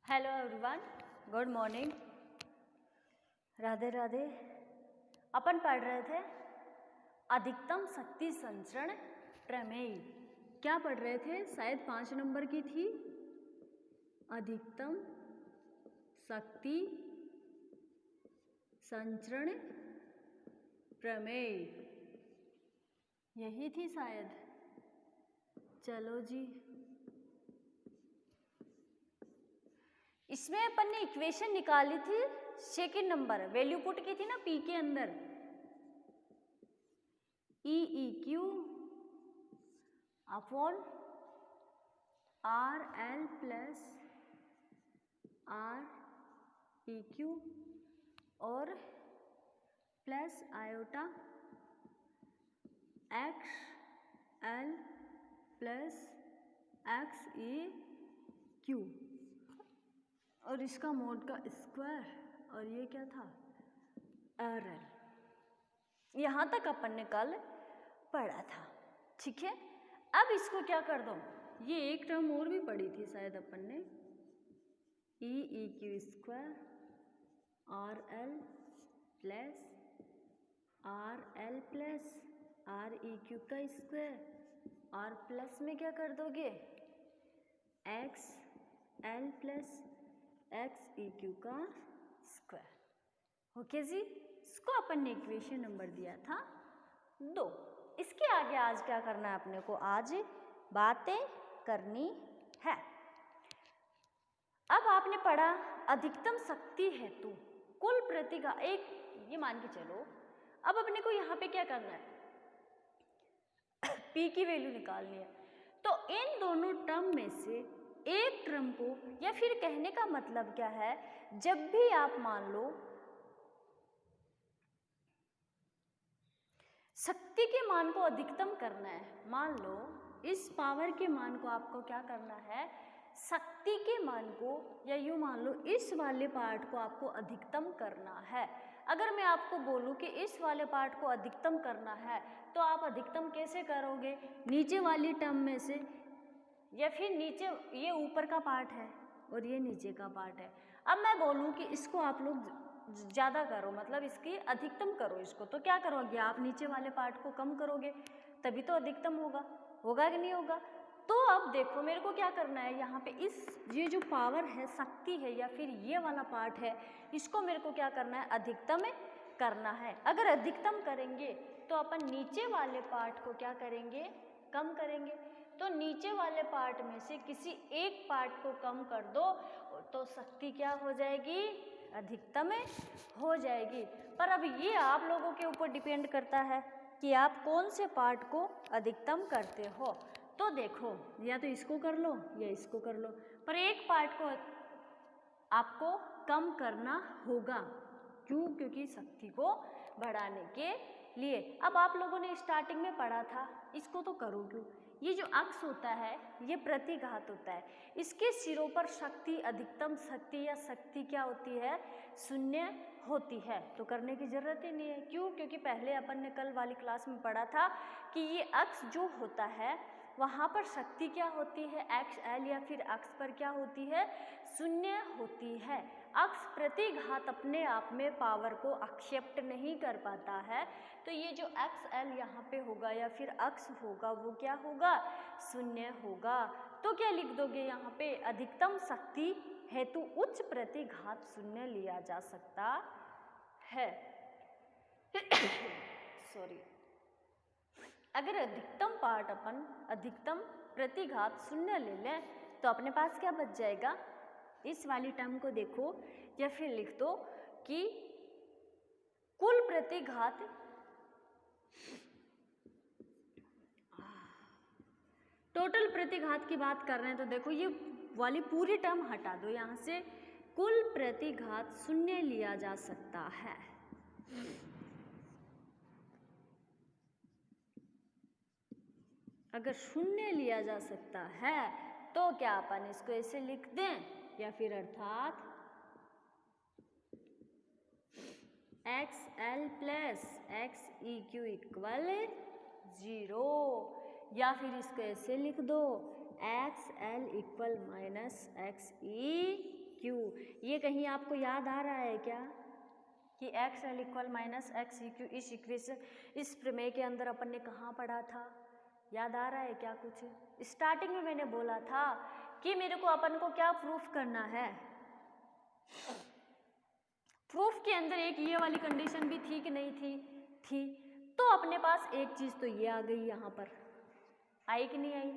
Hello everyone, good morning, Radhe Radhe. अपन पढ़ रहे थे अधिकतम शक्ति संचरण प्रमेय। क्या पढ़ रहे थे? शायद 5 नंबर की थी, अधिकतम शक्ति संचरण प्रमेय, यही थी शायद। चलो जी, इसमें अपन ने इक्वेशन निकाली थी सेकंड नंबर, वैल्यू पुट की थी ना पी के अंदर, EEQ upon RL plus REQ और plus iota XL plus XEQ और इसका मोड का स्क्वायर, और ये क्या था? RL। यहाँ तक अपन ने कल पढ़ा था, ठीक है। अब इसको क्या कर दो, ये एक टर्म और भी पढ़ी थी शायद अपन ने, EEQ square RL plus RL plus REQ का स्क्वायर, और प्लस में क्या कर दोगे? XL प्लस XEQ का स्क्वायर। ओके जी, इसको अपन ने इक्वेशन नंबर दिया था 2। इसके आगे आज क्या करना है अपने को? आज बातें करनी है। अब आपने पढ़ा अधिकतम शक्ति हेतु कुल प्रतिघात, एक ये मान के चलो। अब अपने को यहाँ पे क्या करना है? P की वैल्यू निकालनी है। तो इन दोनों टर्म में से एक टर्म को, या फिर कहने का मतलब क्या है, जब भी आप मान लो शक्ति के मान को अधिकतम करना है, मान लो इस पावर के मान को आपको क्या करना है? शक्ति के मान को, या यूं मान लो इस वाले पार्ट को आपको अधिकतम करना है। अगर मैं आपको बोलूं कि इस वाले पार्ट को अधिकतम करना है, तो आप अधिकतम कैसे करोगे? नीचे वाली टर्म में से, या फिर नीचे ये ऊपर का पार्ट है और ये नीचे का पार्ट है। अब मैं बोलूं कि इसको आप लोग ज़्यादा करो, मतलब इसकी अधिकतम करो इसको, तो क्या करोगे आप? नीचे वाले पार्ट को कम करोगे, तभी तो अधिकतम होगा कि नहीं होगा? तो अब देखो मेरे को क्या करना है यहाँ पे, ये जो पावर है, शक्ति है, या फिर ये वाला पार्ट है, इसको मेरे को क्या करना है? अधिकतम करना है। अगर अधिकतम करेंगे तो अपन नीचे वाले पार्ट को क्या करेंगे? कम करेंगे। तो नीचे वाले पार्ट में से किसी एक पार्ट को कम कर दो तो शक्ति क्या हो जाएगी? अधिकतम हो जाएगी। पर अब ये आप लोगों के ऊपर डिपेंड करता है कि आप कौन से पार्ट को अधिकतम करते हो। तो देखो, या तो इसको कर लो या इसको कर लो, पर एक पार्ट को आपको कम करना होगा। क्यों? क्योंकि शक्ति को बढ़ाने के लिए। अब आप लोगों ने स्टार्टिंग में पढ़ा था, इसको तो करो क्यों? ये जो अक्ष होता है ये प्रतिघात होता है, इसके सिरों पर शक्ति, अधिकतम शक्ति या शक्ति क्या होती है? शून्य होती है। तो करने की जरूरत ही नहीं है। क्यों? क्योंकि पहले अपन ने कल वाली क्लास में पढ़ा था कि ये अक्ष जो होता है वहाँ पर शक्ति क्या होती है? XL, या फिर अक्ष पर क्या होती है? शून्य होती है। अक्ष प्रतिघात अपने आप में पावर को एक्सेप्ट नहीं कर पाता है, तो ये जो XL यहाँ पे होगा या फिर अक्ष होगा वो क्या होगा? शून्य होगा। तो क्या लिख दोगे यहाँ पे? अधिकतम शक्ति हेतु उच्च प्रतिघात शून्य लिया जा सकता है। सॉरी, अगर अधिकतम पार्ट अपन अधिकतम प्रतिघात शून्य ले लें तो अपने पास क्या बच जाएगा? इस वाली टर्म को देखो, या फिर लिख दो कि कुल प्रतिघात टोटल प्रतिघात की बात कर रहे हैं, तो देखो ये वाली पूरी टर्म हटा दो यहाँ से, कुल प्रतिघात शून्य लिया जा सकता है। अगर शून्य लिया जा सकता है तो क्या अपन इसको ऐसे लिख दें, या फिर अर्थात XL प्लस XEQ इक्वल 0, या फिर इसको ऐसे लिख दो XL equal minus XEQ। Q. ये कहीं आपको याद आ रहा है क्या कि x L equal minus x E Q इस इक्वेशन, इस प्रमेय के अंदर अपन ने कहाँ पढ़ा था? याद आ रहा है क्या कुछ? स्टार्टिंग में मैंने बोला था कि मेरे को अपन को क्या प्रूफ करना है। प्रूफ के अंदर एक ये वाली कंडीशन भी थी कि नहीं थी? थी। तो अपने पास एक चीज़ तो ये आ गई, यहाँ पर आई कि नहीं आई?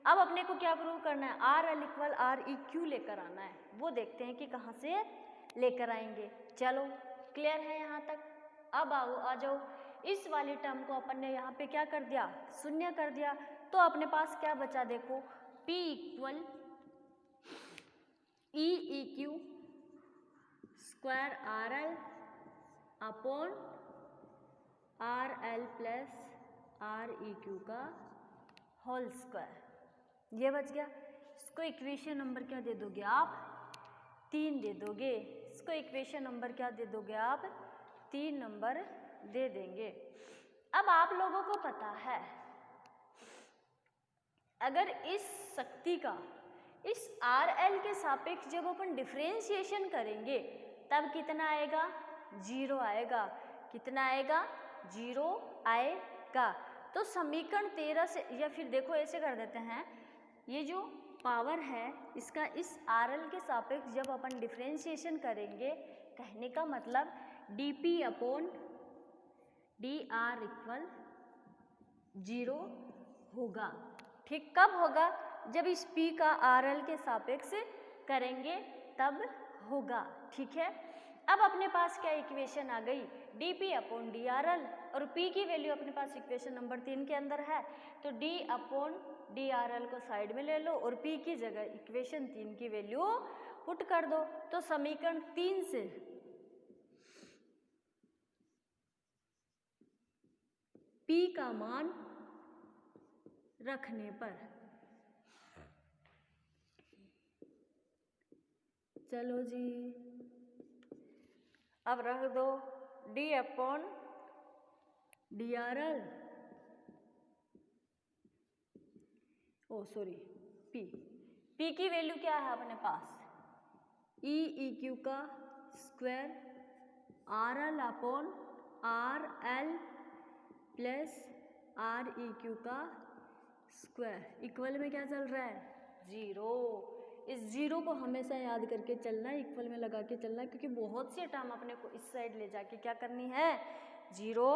अब अपने को क्या प्रूव करना है? R L equal are E Q लेकर आना है। वो देखते हैं कि कहाँ से लेकर आएंगे। चलो क्लियर है यहाँ तक? अब आओ, आ जाओ, इस वाली टर्म को अपन ने यहाँ पे क्या कर दिया? शून्य कर दिया। तो अपने पास क्या बचा? देखो, P equal E E Q square R L upon R L plus R E Q का होल स्क्वायर। ये बच गया। इसको इक्वेशन नंबर क्या दे दोगे आप? 3 दे दोगे। इसको इक्वेशन नंबर क्या दे दोगे आप? 3 नंबर दे देंगे। अब आप लोगों को पता है, अगर इस शक्ति का इस आर एल के सापेक्ष जब अपन डिफरेंशिएशन करेंगे तब कितना आएगा? 0 आएगा। कितना आएगा? 0 आएगा। तो समीकरण 13 से, या फिर देखो ऐसे कर देते हैं, ये जो पावर है इसका इस आर एल के सापेक्ष जब अपन डिफरेंशिएशन करेंगे, कहने का मतलब D P upon D are equal 0 होगा। ठीक कब होगा? जब इस P का आर एल के सापेक्ष करेंगे तब होगा। ठीक है। अब अपने पास क्या इक्वेशन आ गई? D P upon D R L, और P की वैल्यू अपने पास इक्वेशन नंबर 3 के अंदर है। तो D upon D R L को साइड में ले लो और P की जगह इक्वेशन 3 की वैल्यू पुट कर दो। तो समीकरण 3 से P का मान रखने पर, चलो जी, अब रख दो D upon D R L, oh sorry P की वैल्यू क्या है अपने पास? ई ई क्यू का square R L upon R L plus R E Q का स्क्वायर इक्वल में क्या चल रहा है? 0। इस 0 को हमेशा याद करके चलना है, इक्वल में लगा के चलना है, क्योंकि बहुत से टर्म अपने को इस साइड ले जाके क्या करनी है? 0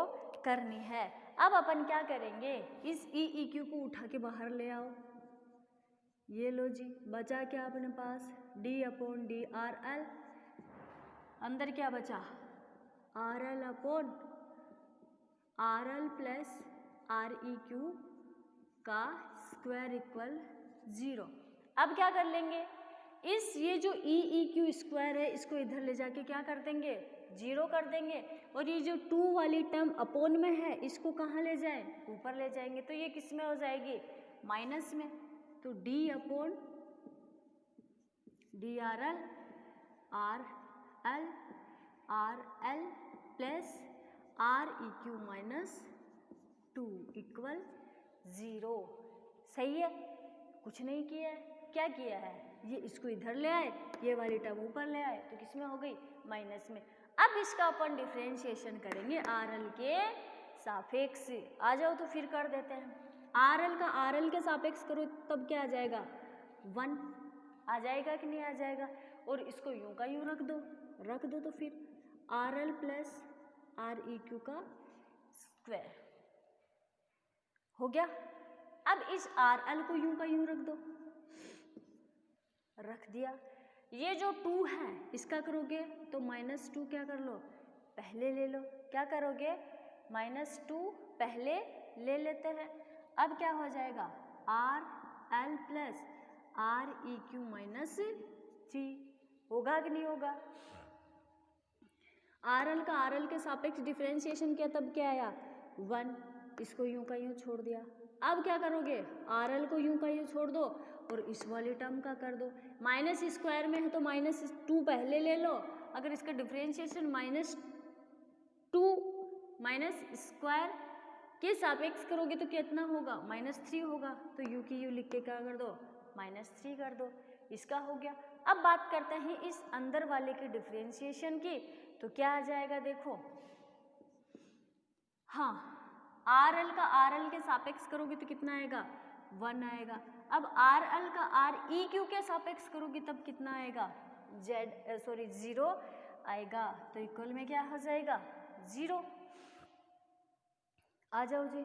करनी है। अब अपन क्या करेंगे? इस ई ई क्यू को उठा के बाहर ले आओ। ये लो जी, बचा क्या अपने पास? D upon D R L, अंदर क्या बचा? Are L upon R L plus R E Q का स्क्वायर इक्वल 0। अब क्या कर लेंगे? इस ये जो ई ई क्यू स्क्वायर है इसको इधर ले जाके क्या कर देंगे? 0 कर देंगे। और ये जो 2 वाली टर्म अपोन में है इसको कहाँ ले जाएं? ऊपर ले जाएंगे। तो ये किस में हो जाएगी? माइनस में। तो D upon D R L R L plus R E Q minus 2 equal 0। सही है? कुछ नहीं किया है। क्या किया है? ये इसको इधर ले आए, ये वाली टर्म ऊपर ले आए, तो किसमें हो गई? माइनस में। अब इसका अपन डिफरेंशिएशन करेंगे आर एल के सापेक्ष। आ जाओ तो फिर कर देते हैं। आर एल का आर एल के सापेक्ष करो तब क्या आ जाएगा? 1 आ जाएगा कि नहीं आ जाएगा? और इसको यूं का यूं रख दो तो फिर are L plus R E Q का स्क्वायर हो गया। अब इस आर एल को यूं का यूं रख दो, रख दिया। ये जो 2 है इसका करोगे तो -2 क्या कर लो? पहले ले लो। क्या करोगे? -2 पहले ले लेते हैं। अब क्या हो जाएगा? Are L plus R E Q minus 3 होगा कि नहीं होगा? आर एल का आर एल के सापेक्ष डिफरेंशिएशन किया तब क्या आया? 1। इसको यूं का यूं छोड़ दिया। अब क्या करोगे? आर एल को यूं का यूं छोड़ दो और इस वाले टर्म का कर दो। माइनस स्क्वायर में है तो -2 पहले ले लो। अगर इसका डिफरेंशिएशन -2 माइनस स्क्वायर के सापेक्ष करोगे तो कितना होगा? -3 होगा। तो यू की यू लिख के क्या कर दो? -3 कर दो। इसका हो गया। अब बात करते हैं इस अंदर वाले की डिफरेंशिएशन की, तो क्या आ जाएगा देखो, हाँ आर एल का आर एल के सापेक्ष करोगे तो कितना आएगा 1 आएगा। अब आर एल का आर ई क्यू के सापेक्ष करोगे तब कितना आएगा 0 आएगा, तो इक्वल में क्या हो जाएगा 0। आ जाओ जी,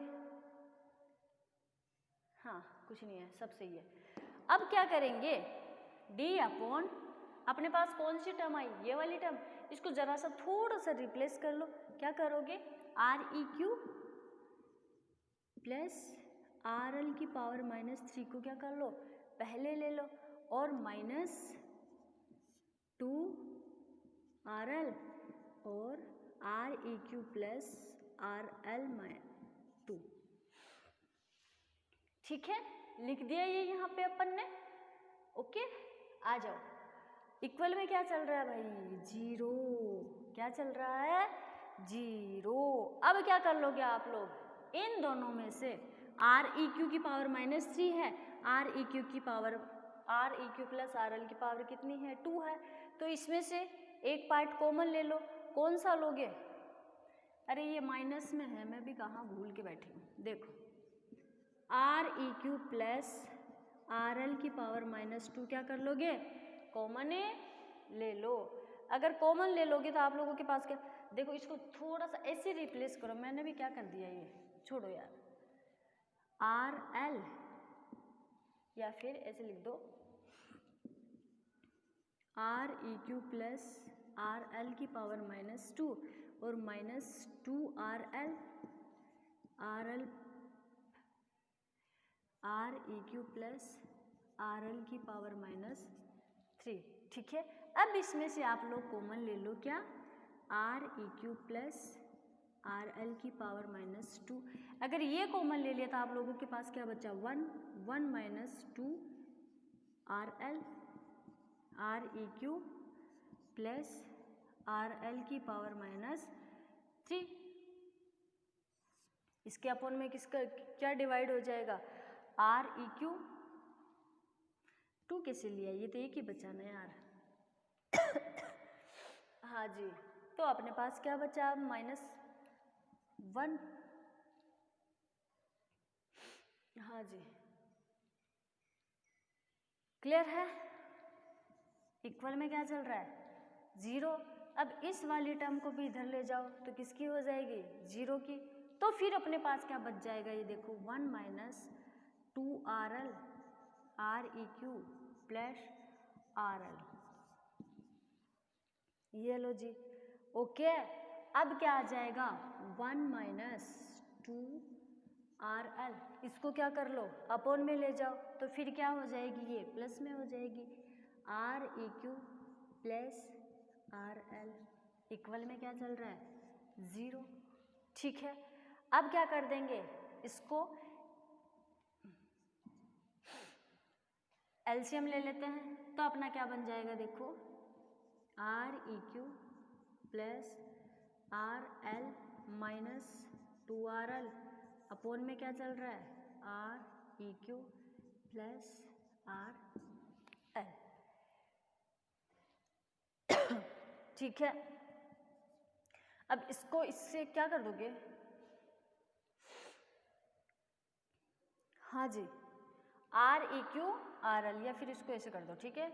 हाँ कुछ नहीं है, सब सही है। अब क्या करेंगे d अपॉन, अपने पास कौन सी टर्म आई, ये वाली टर्म, इसको जरा सा थोड़ा सा रिप्लेस कर लो। क्या करोगे are E Q plus R L की पावर -3 को क्या कर लो पहले ले लो, और -2 आर एल और are E Q plus R L -2, ठीक है, लिख दिया ये यहाँ पे अपन ने। ओके, आ जाओ, इक्वल में क्या चल रहा है भाई 0, क्या चल रहा है 0। अब क्या कर लोगे आप लोग, इन दोनों में से आर ई क्यू की पावर -3 है, आर ई क्यू की power are E Q plus R L की पावर कितनी है 2 है, तो इसमें से एक पार्ट कॉमन ले लो। कौन सा लोगे, अरे ये माइनस में है, मैं भी कहाँ भूल के बैठी हूँ, देखो R E Q plus R L की पावर -2 क्या कर लोगे कॉमन ले लो। अगर कॉमन ले लोगे तो आप लोगों के पास क्या, देखो इसको थोड़ा सा ऐसे रिप्लेस करो, मैंने भी क्या कर दिया, ये छोड़ो यार, आर एल या फिर ऐसे लिख दो are E Q plus R L की पावर -2 और -2 R L R E Q plus R L की पावर -3, ठीक है। अब इसमें से आप लोग कॉमन ले लो क्या, are E Q plus R L की पावर -2, अगर ये कॉमन ले लिया तो आप लोगों के पास क्या बचा 1 -2 R L R E Q plus R L की पावर -3। इसके अपॉन में किसका क्या डिवाइड हो जाएगा, आर ई क्यू, 2 कैसे लिया, ये तो एक ही बचा ना यार हाँ जी, तो अपने पास क्या बचा -1, हाँ जी क्लियर है। इक्वल में क्या चल रहा है 0। अब इस वाली टर्म को भी इधर ले जाओ तो किसकी हो जाएगी 0 की, तो फिर अपने पास क्या बच जाएगा, ये देखो 1 -2 R L R E Q plus R L, ये लो जी। ओके, अब क्या आ जाएगा 1 -2 आर एल, इसको क्या कर लो अपॉन में ले जाओ, तो फिर क्या हो जाएगी, ये प्लस में हो जाएगी are E Q plus R L, equal में क्या चल रहा है 0, ठीक है। अब क्या कर देंगे, इसको एलसीएम ले लेते हैं, तो अपना क्या बन जाएगा देखो R E Q plus R L -2 R L, upon में क्या चल रहा है R E Q plus R L, ठीक है। अब इसको इससे क्या कर दोगे, हाँ जी R E Q R L, या फिर इसको ऐसे कर दो, ठीक है,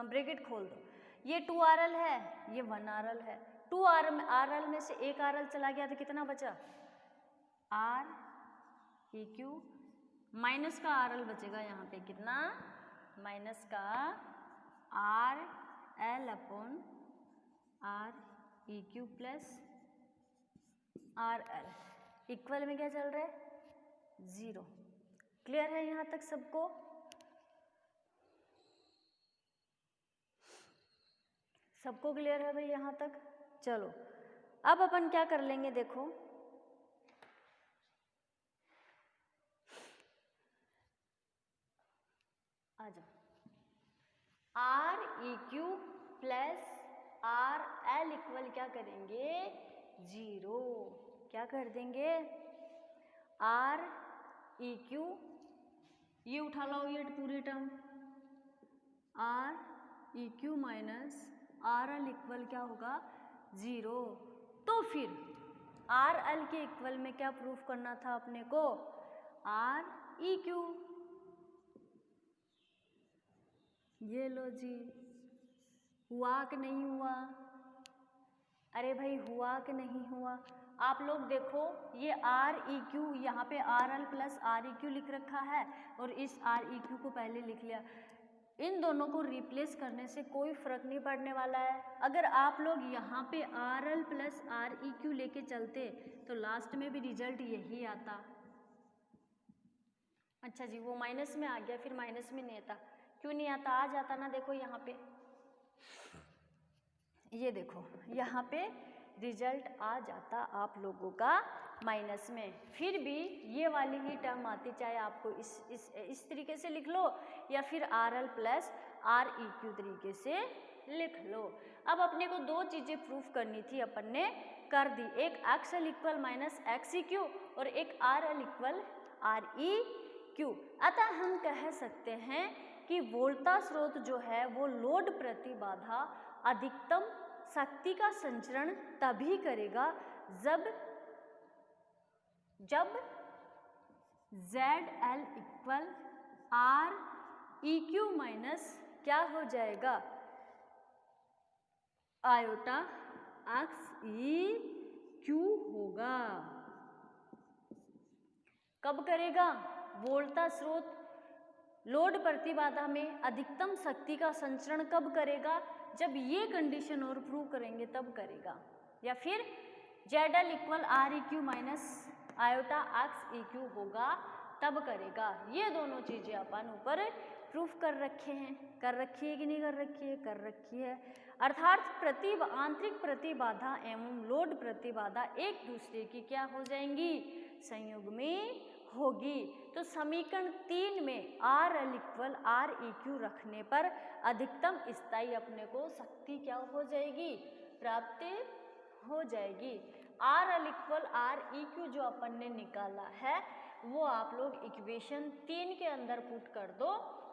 ब्रैकेट खोल दो, ये 2 आर एल है, ये 1 आर एल है, 2 आर एल में से एक आर एल चला गया तो कितना बचा आर ई क्यू, माइनस का आर एल बचेगा यहाँ पे, कितना माइनस का are L upon R E Q plus R L, equal में क्या चल रहा है 0। क्लियर है यहाँ तक सबको, सबको क्लियर है भाई यहाँ तक। चलो अब अपन क्या कर लेंगे, देखो आ जाओ, are E Q plus R L equal क्या करेंगे 0, क्या कर देंगे आर ई क्यू, ये उठा लो ये पूरी term, are E Q minus R L equal क्या होगा 0। तो फिर आर एल के इक्वल में क्या प्रूफ करना था अपने को आर ई क्यू। ये लो जी, हुआ कि नहीं हुआ? अरे भाई हुआ कि नहीं हुआ? आप लोग देखो ये आर ई क्यू, यहाँ पे are L plus R E Q लिख रखा है और इस आर ई क्यू को पहले लिख लिया। इन दोनों को रिप्लेस करने से कोई फर्क नहीं पड़ने वाला है। अगर आप लोग यहाँ पे are L plus R E Q लेके चलते तो लास्ट में भी रिजल्ट यही आता। अच्छा जी, वो माइनस में आ गया, फिर माइनस में नहीं आता। क्यों नहीं आता? आ जाता ना। देखो यहाँ पे, ये देखो यहाँ पे रिजल्ट आ जाता आप लोगों का माइनस में। फिर भी ये वाली ही टर्म आती, चाहे आपको इस तरीके से लिख लो या फिर are L plus R E Q तरीके से लिख लो। अब अपने को दो चीज़ें प्रूफ करनी थी, अपन ने कर दी। एक x L equal minus x E Q और एक R L equal are E Q. अतः हम कह सकते हैं कि वोल्टा स्रोत जो है वो लोड प्रतिबाधा अधिकतम शक्ति का संचरण तभी करेगा जब Z L equal are E Q minus क्या हो जाएगा आयोटा एक्स ई क्यू होगा। कब करेगा? वोल्टा स्रोत लोड प्रतिबाधा में अधिकतम शक्ति का संचरण कब करेगा? जब ये कंडीशन और प्रूव करेंगे तब करेगा। या फिर Z L equal are E Q minus iota x E Q होगा तब करेगा। ये दोनों चीज़ें अपन ऊपर प्रूफ कर रखे हैं। कर रखी है कि नहीं कर रखी है? कर रखी है। अर्थात आंतरिक प्रतिबाधा एवं लोड प्रतिबाधा एक दूसरे की क्या हो जाएंगी? संयोग में होगी। तो समीकरण 3 में R L equal are E Q रखने पर अधिकतम स्थायी अपने को शक्ति क्या हो जाएगी? प्राप्त हो जाएगी। R L equal are E Q जो अपन ने निकाला है वो आप लोग इक्वेशन 3 के अंदर पुट कर दो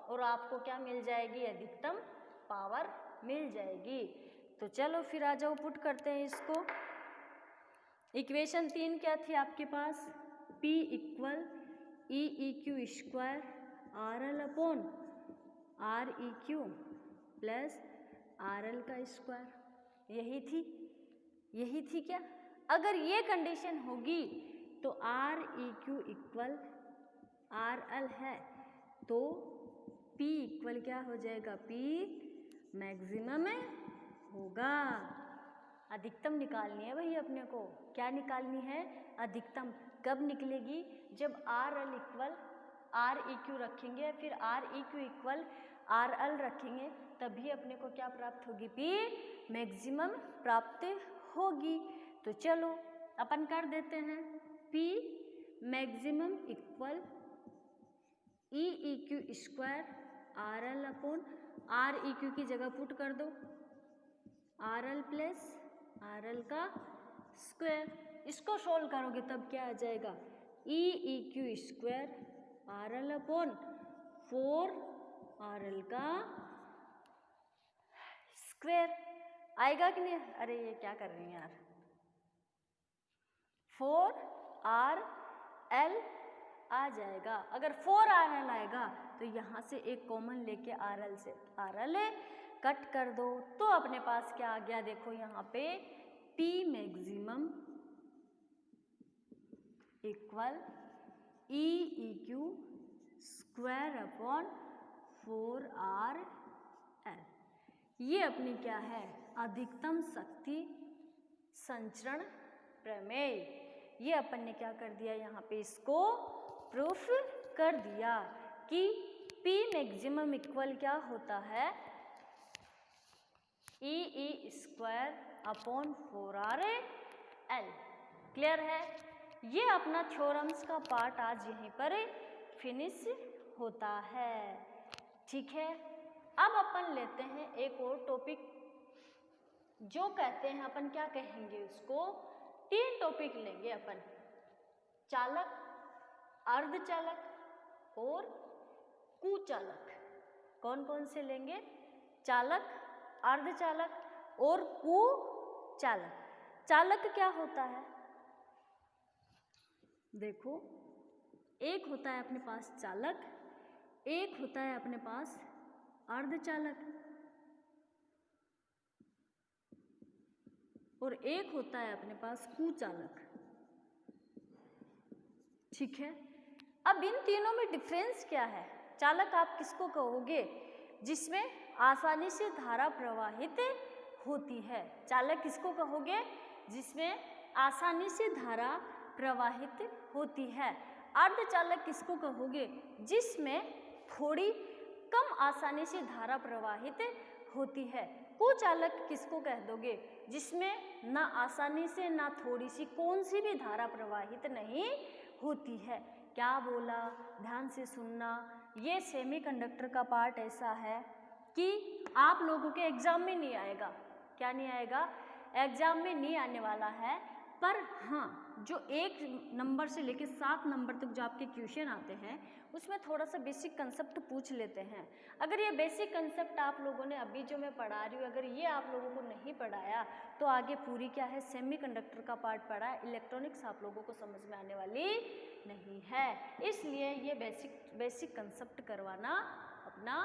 और आपको क्या मिल जाएगी? अधिकतम पावर मिल जाएगी। तो चलो फिर आ जाओ, पुट करते हैं इसको। इक्वेशन 3 क्या थी आपके पास? P equal E E Q square R L upon R E Q plus R L का स्क्वायर। यही थी क्या? अगर ये कंडीशन होगी तो R E Q equal R L है तो P इक्वल क्या हो जाएगा? P मैक्सिमम होगा। अधिकतम निकालनी है भाई अपने को। क्या निकालनी है? अधिकतम। कब निकलेगी? जब R L equal are E Q रखेंगे, फिर are E Q equal R L रखेंगे, तभी अपने को क्या प्राप्त होगी? P मैक्सिमम प्राप्त होगी। तो चलो अपन कर देते हैं। P maximum equal E E Q square R L upon R E Q की जगह पुट कर दो R L plus R L का स्क्वायर। इसको सोल्व करोगे तब क्या आ जाएगा? E E Q square R L upon 4 R L का स्क्वायर आएगा कि नहीं? अरे ये क्या कर रही हैं यार? 4 आर एल आ जाएगा। अगर 4 आर एल आएगा तो यहाँ से एक कॉमन लेके आर एल से आर एल कट कर दो तो अपने पास क्या आ गया? देखो यहाँ पे P maximum equal E E Q square upon 4 R L. ये अपनी क्या है? अधिकतम शक्ति संचरण प्रमेय। ये अपन ने क्या कर दिया? यहाँ पे इसको प्रूफ कर दिया कि P मैक्सिमम इक्वल क्या होता है? E E square upon 4 R L. Clear है? ये अपना थ्योरम्स का पार्ट आज यहीं पर फिनिश होता है। ठीक है, अब अपन लेते हैं एक और टॉपिक जो कहते हैं, अपन क्या कहेंगे उसको? 3 टॉपिक लेंगे अपन, चालक, अर्धचालक और कुचालक। कौन कौन से लेंगे? चालक, अर्धचालक और कुचालक। चालक क्या होता है? देखो, एक होता है अपने पास चालक, एक होता है अपने पास अर्धचालक और एक होता है अपने पास कुचालक। ठीक है, अब इन तीनों में डिफरेंस क्या है? चालक आप किसको कहोगे? जिसमें आसानी से धारा प्रवाहित होती है। चालक किसको कहोगे? जिसमें आसानी से धारा प्रवाहित होती है। अर्धचालक किसको कहोगे? जिसमें थोड़ी कम आसानी से धारा प्रवाहित होती है। कुचालक किसको कह दोगे? जिसमें ना आसानी से ना थोड़ी सी कौन सी भी धारा प्रवाहित नहीं होती है। क्या बोला? ध्यान से सुनना। ये सेमीकंडक्टर का पार्ट ऐसा है कि आप लोगों के एग्जाम में नहीं आएगा। क्या नहीं आएगा? एग्जाम में नहीं आने वाला है, पर हाँ, जो 1 नंबर से लेकर 7 नंबर तक जो आपके क्वेश्चन आते हैं उसमें थोड़ा सा बेसिक कंसेप्ट पूछ लेते हैं। अगर ये बेसिक कंसेप्ट आप लोगों ने अभी जो मैं पढ़ा रही हूँ, अगर ये आप लोगों को नहीं पढ़ाया तो आगे पूरी क्या है, सेमीकंडक्टर का पार्ट पढ़ा है, इलेक्ट्रॉनिक्स आप लोगों को समझ में आने वाली नहीं है। इसलिए ये बेसिक कंसेप्ट करवाना अपना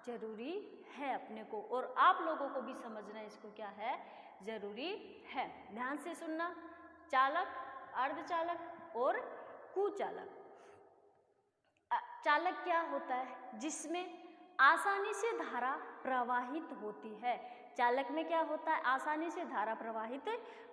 जरूरी है अपने को, और आप लोगों को भी समझना इसको क्या है, जरूरी है। ध्यान से सुनना। चालक, अर्धचालक और कुचालक। चालक क्या होता है? जिसमें आसानी से धारा प्रवाहित होती है। चालक में क्या होता है? आसानी से धारा प्रवाहित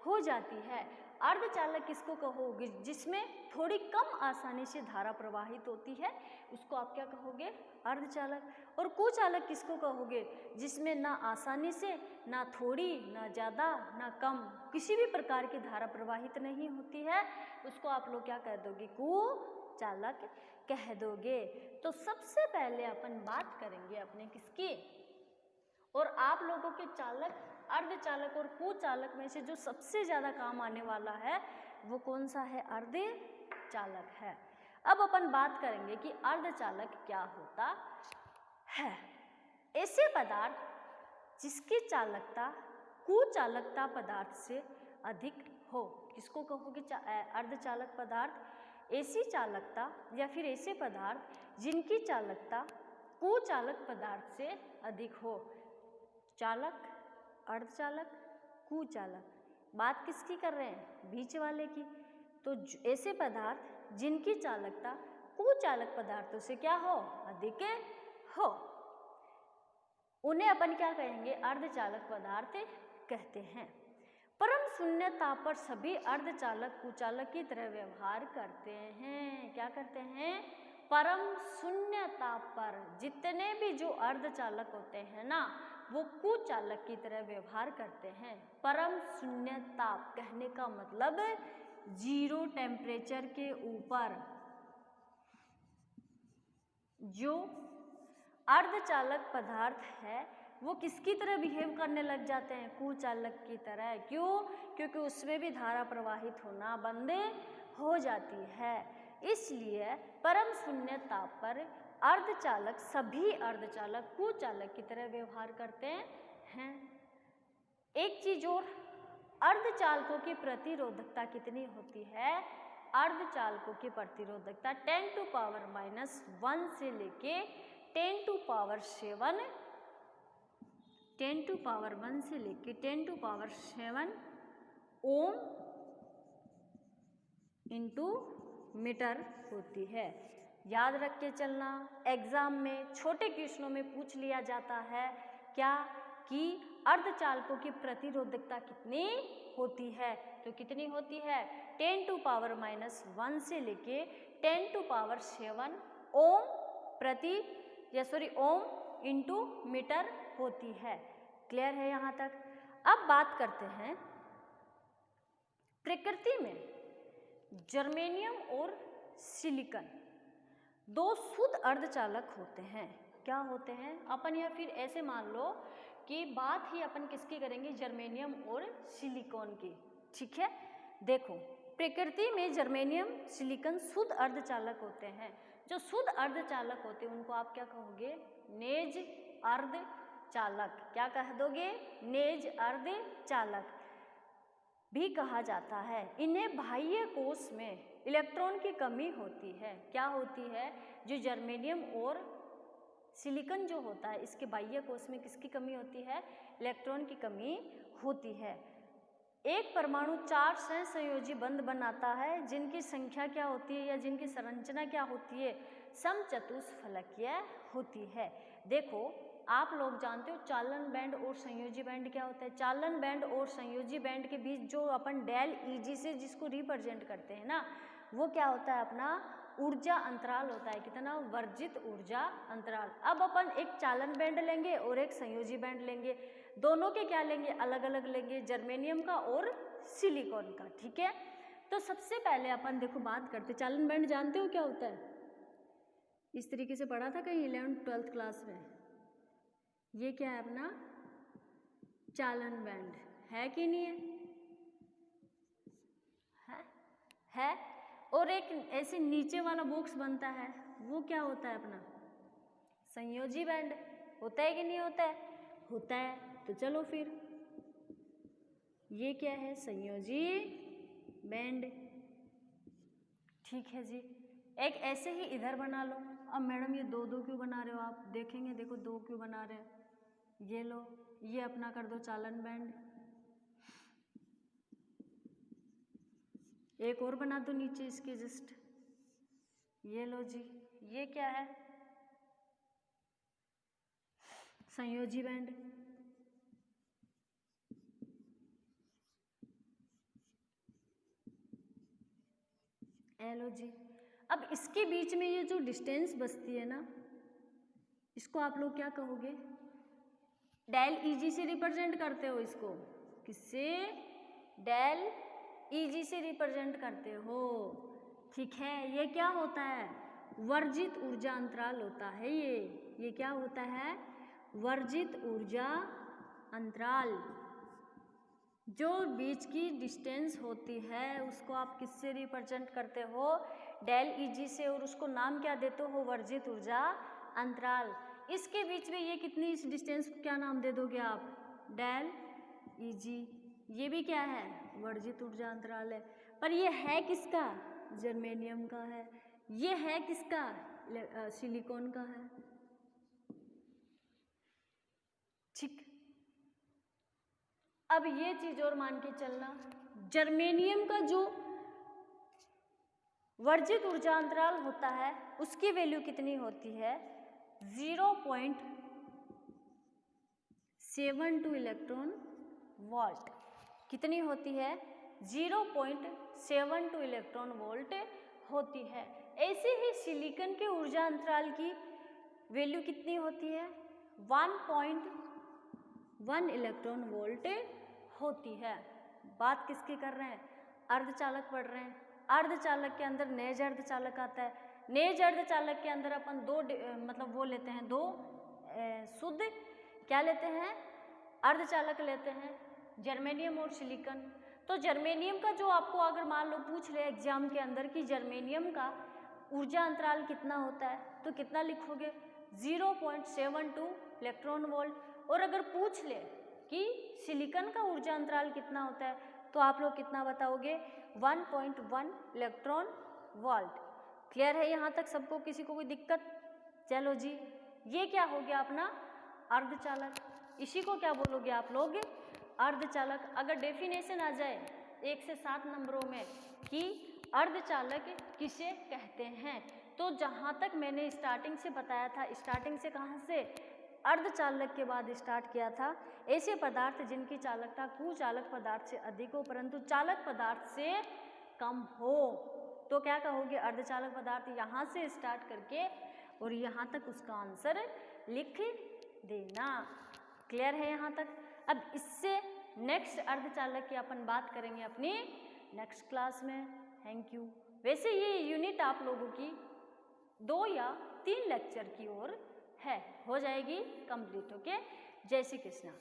हो जाती है। अर्धचालक किसको कहोगे? जिसमें थोड़ी कम आसानी से धारा प्रवाहित होती है, उसको आप क्या कहोगे? अर्धचालक। और कुचालक किसको कहोगे? जिसमें ना आसानी से, ना थोड़ी, ना ज़्यादा, ना कम, किसी भी प्रकार की धारा प्रवाहित नहीं होती है, उसको आप लोग क्या कह दोगे? कुचालक कह दोगे। तो सबसे पहले अपन बात करेंगे अपने किसकी, और आप लोगों के चालक, अर्धचालक और कुचालक में से जो सबसे ज़्यादा काम आने वाला है वो कौन सा है? अर्धचालक है। अब अपन बात करेंगे कि अर्धचालक क्या होता है। ऐसे पदार्थ जिसकी चालकता कुचालकता पदार्थ से अधिक हो, किसको कहोगे? अर्धचालक पदार्थ। ऐसी चालकता या फिर ऐसे पदार्थ जिनकी चालकता कुचालक पदार्थ से अधिक हो। चालक, अर्धचालक, कुचालक। बात किसकी कर रहे हैं? बीच वाले की। तो ऐसे पदार्थ जिनकी चालकता कुचालक पदार्थों से क्या हो? अधिक हो, उन्हें अपन क्या कहेंगे? अर्धचालक पदार्थ कहते हैं। परम शून्य ताप पर सभी अर्धचालक कुचालक की तरह व्यवहार करते हैं। क्या करते हैं? परम शून्य ताप पर जितने भी जो अर्धचालक होते हैं ना, वो कुचालक की तरह व्यवहार करते हैं। परम शून्य ताप कहने का मतलब 0 टेम्परेचर के ऊपर जो अर्धचालक पदार्थ है वो किसकी तरह बिहेव करने लग जाते हैं? कुचालक की तरह। क्यों? क्योंकि उसमें भी धारा प्रवाहित होना बंद हो जाती है। इसलिए परम शून्य ताप पर अर्धचालक, सभी अर्धचालक कुचालक की तरह व्यवहार करते हैं। एक चीज और, अर्धचालकों की प्रतिरोधकता कितनी होती है? अर्धचालकों की प्रतिरोधकता 10⁻⁻1 से लेके 10⁻7 10⁻1 से लेके 10⁻7 ओम इंटू मीटर होती है। याद रख के चलना। एग्जाम में छोटे क्वेश्चनों में पूछ लिया जाता है क्या कि अर्धचालकों की प्रतिरोधकता कितनी होती है? तो कितनी होती है? 10⁻⁻1 से लेके 10⁻7 ओम इंटू मीटर होती है। क्लियर है यहाँ तक? अब बात करते हैं प्रकृति में जर्मेनियम और सिलिकॉन 2 शुद्ध अर्धचालक होते हैं। क्या होते हैं? अपन या फिर ऐसे मान लो कि बात ही अपन किसकी करेंगे? जर्मेनियम और सिलिकॉन की। ठीक है, देखो प्रकृति में जर्मेनियम, सिलिकॉन शुद्ध अर्धचालक होते हैं। जो शुद्ध अर्धचालक होते हैं उनको आप क्या कहोगे? नेज अर्धचालक चालक, क्या कह दोगे, नेज अर्ध चालक भी कहा जाता है। इन्हें बाह्य कोश में इलेक्ट्रॉन की कमी होती है। क्या होती है, जो जर्मेनियम और सिलिकॉन जो होता है इसके बाह्य कोश में किसकी कमी होती है, इलेक्ट्रॉन की कमी होती है। एक परमाणु 4 सहसंयोजी बंध बनाता है जिनकी संख्या क्या होती है या जिनकी संरचना क्या होती है, समचतुष्फलकीय होती है। देखो आप लोग जानते हो चालन बैंड और संयोजी बैंड क्या होता है। चालन बैंड और संयोजी बैंड के बीच जो अपन डेल ईजी से जिसको रिप्रेजेंट करते हैं ना, वो क्या होता है, अपना ऊर्जा अंतराल होता है। कितना, वर्जित ऊर्जा अंतराल। अब अपन एक चालन बैंड लेंगे और एक संयोजी बैंड लेंगे, दोनों के क्या लेंगे, अलग अलग लेंगे, जर्मेनियम का और सिलिकॉन का। ठीक है, तो सबसे पहले अपन देखो बात करते, चालन बैंड जानते हो क्या होता है, इस तरीके से पढ़ा था कहीं 11th 12th क्लास में। ये क्या है अपना चालन बैंड, है कि नहीं है? और एक ऐसे नीचे वाला बॉक्स बनता है, वो क्या होता है अपना संयोजी बैंड। होता है कि नहीं होता है? होता है। तो चलो फिर ये क्या है, संयोजी बैंड। ठीक है जी, एक ऐसे ही इधर बना लो। अब मैडम ये दो दो क्यों बना रहे हो आप, देखेंगे, देखो दो क्यों बना रहे हैं। ये लो, ये अपना कर दो चालन बैंड। एक और बना दो नीचे इसके जस्ट, ये लो जी, ये क्या है, संयोजी बैंड। लो जी। अब इसके बीच में ये जो डिस्टेंस बचती है ना, इसको आप लोग क्या कहोगे, डेल ईजी से रिप्रेजेंट करते हो इसको, किससे, डेल ईजी से रिप्रेजेंट करते हो। ठीक है, ये क्या होता है, वर्जित ऊर्जा अंतराल होता है। ये क्या होता है, वर्जित ऊर्जा अंतराल। जो बीच की डिस्टेंस होती है उसको आप किससे रिप्रेजेंट करते हो, डेल ईजी से, और उसको नाम क्या देते हो, वर्जित ऊर्जा अंतराल। इसके बीच में ये कितनी, इस डिस्टेंस को क्या नाम दे दोगे आप, डेल ईजी। ये भी क्या है, वर्जित ऊर्जा अंतराल है। पर ये है किसका, जर्मेनियम का है। ये है किसका, सिलिकॉन का है। ठीक, अब ये चीज और मान के चलना, जर्मेनियम का जो वर्जित ऊर्जा अंतराल होता है उसकी वैल्यू कितनी होती है, 0.72 इलेक्ट्रॉन वोल्ट। कितनी होती है, 0.72 इलेक्ट्रॉन वोल्ट होती है। ऐसे ही सिलिकॉन के ऊर्जा अंतराल की वैल्यू कितनी होती है, 1.1 इलेक्ट्रॉन वोल्ट होती है। बात किसकी कर रहे हैं, अर्धचालक पढ़ रहे हैं। अर्धचालक के अंदर नेज अर्धचालक आता है। नेज अर्धचालक के अंदर अपन दो मतलब वो लेते हैं, दो शुद्ध क्या लेते हैं, अर्धचालक लेते हैं, जर्मेनियम और सिलिकॉन। तो जर्मेनियम का जो आपको अगर मान लो पूछ ले एग्जाम के अंदर कि जर्मेनियम का ऊर्जा अंतराल कितना होता है, तो कितना लिखोगे, 0.72 इलेक्ट्रॉन वोल्ट। और अगर पूछ ले कि सिलिकॉन का ऊर्जा अंतराल कितना होता है, तो आप लोग कितना बताओगे, 1.1 इलेक्ट्रॉन वोल्ट। क्लियर है यहाँ तक सबको, किसी को कोई दिक्कत? चलो जी, ये क्या हो गया अपना अर्धचालक। इसी को क्या बोलोगे आप लोग, अर्धचालक। अगर डेफिनेशन आ जाए 1 से 7 नंबरों में कि अर्धचालक किसे कहते हैं, तो जहाँ तक मैंने स्टार्टिंग से बताया था, स्टार्टिंग से कहाँ से, अर्धचालक के बाद स्टार्ट किया था, ऐसे पदार्थ जिनकी चालकता कुचालक पदार्थ से अधिक हो परंतु चालक पदार्थ से कम हो, तो क्या कहोगे, अर्धचालक पदार्थ। यहाँ से स्टार्ट करके और यहाँ तक उसका आंसर लिख देना। क्लियर है यहाँ तक? अब इससे नेक्स्ट अर्धचालक की अपन बात करेंगे अपनी नेक्स्ट क्लास में। Thank you. वैसे ये यूनिट आप लोगों की 2 या 3 लेक्चर की ओर है, हो जाएगी कंप्लीट। ओके, जय श्री कृष्णा।